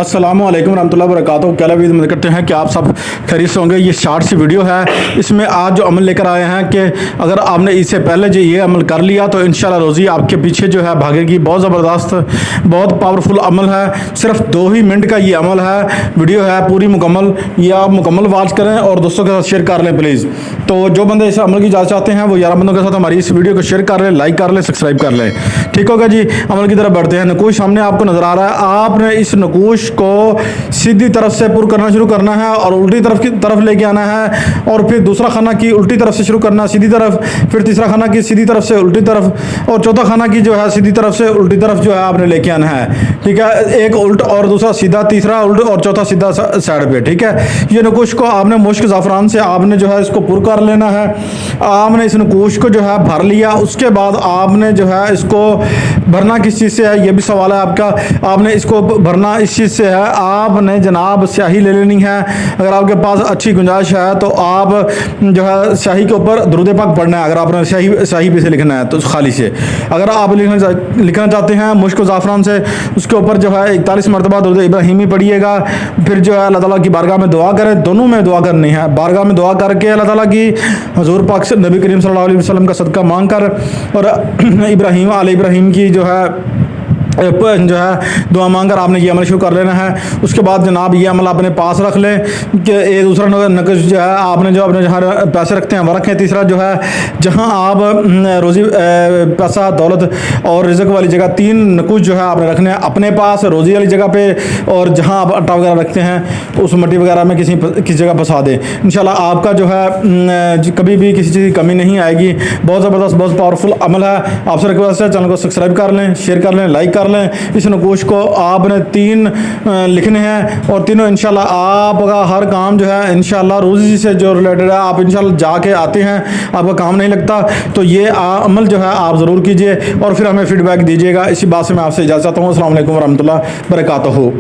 अस्सलाम वालेकुम रहमतुल्लाहि व बरकातहू। क्या उम्मीद करते हैं कि आप सब खैरियत से होंगे। ये शॉर्ट सी वीडियो है, इसमें आज जो अमल लेकर आए हैं कि अगर आपने इससे पहले जो ये अमल कर लिया तो इंशाल्लाह रोज़ी आपके पीछे जो है भागेगी। बहुत ज़बरदस्त, बहुत पावरफुल अमल है। सिर्फ 2 ही मिनट का ये अमल है, वीडियो है पूरी मुकम्मल। ये आप मुकम्मल वॉच करें और दोस्तों के साथ शेयर कर लें प्लीज़। तो जो बंदे इस अमल की इजाज़त चाहते हैं वो 11 बंदों के साथ हमारी इस वीडियो को शेयर कर लें, लाइक कर लें, सब्सक्राइब कर लें। ठीक होगा जी। अमल की तरफ बढ़ते हैं। नकूश सामने आपको नज़र आ रहा है। आपने इस नकूश को सीधी तरफ से पुर करना शुरू करना है और उल्टी तरफ की तरफ लेके आना है, और फिर दूसरा खाना की उल्टी तरफ से शुरू करना सीधी तरफ, फिर तीसरा खाना की सीधी तरफ से उल्टी तरफ, और चौथा खाना की जो है सीधी तरफ से उल्टी तरफ जो है आपने लेके आना है। ठीक है, एक उल्ट और दूसरा सीधा, तीसरा उल्ट और चौथा सीधा साइड पे। ठीक है, ये नकूश को आपने मुश्क ज़ाफ़रान से आपने जो है इसको पुर कर लेना है। आपने इस नकूश को जो है भर लिया, उसके बाद आपने जो है इसको भरना किस चीज़ से है ये भी सवाल है आपका। आपने इसको भरना इस चीज़ से है, आपने जनाब स्याही ले लेनी है। अगर आपके पास अच्छी गुंजाइश है तो आप जो है स्याही के ऊपर दुरूद पाक पढ़ना है। अगर आपने स्याही पे से लिखना है तो खाली से, अगर आप लिखना चाहते हैं मुश्क ज़ाफ़रान से, उसके ऊपर जो है 41 मरतबा दुरूद इब्राहिमी पढ़िएगा। फिर जो है अल्लाह ताला की बारगाह में दुआ करें, दोनों में दुआ करनी है। बारगाह में दुआ करके अल्लाह ताला की हुज़ूर पाक से नबी करीम सल्लल्लाहु अलैहि वसल्लम का सदका मांग कर और इब्राहिम आले इब्राहिम की जो है दुआ मांग कर आपने ये अमल शुरू कर लेना है। उसके बाद जनाब ये अमल अपने पास रख लें कि एक दूसरा नकश जो है आपने जो अपने जहाँ पैसे रखते हैं वह रखें। तीसरा जो है जहाँ आप रोज़ी पैसा दौलत और रिज़्क़ वाली जगह 3 नकुश जो है आपने रखने हैं अपने पास रोज़ी वाली जगह पे, और जहाँ आप आटा वगैरह रखते हैं उस मट्टी वगैरह में किसी जगह फंसा दें। इंशाल्लाह आपका जो है कभी भी किसी चीज़ की कमी नहीं आएगी। बहुत ज़बरदस्त, बहुत पावरफुल अमल है। आपसे रिक्वेस्ट है चैनल को सब्सक्राइब कर लें, शेयर कर लें, लाइक कर लें। इस नकूश को आपने 3 लिखने हैं और तीनों इंशाल्लाह आपका हर काम जो है इंशाल्लाह रोज़ी से जो रिलेटेड है, आप इंशाल्लाह जाके आते हैं आपका काम नहीं लगता, तो ये अमल जो है आप ज़रूर कीजिए और फिर हमें फीडबैक दीजिएगा। इसी बात से मैं आपसे इजाज़त चाहता हूँ। अस्सलाम वालेकुम रहमतुल्लाहि व बरकातहू।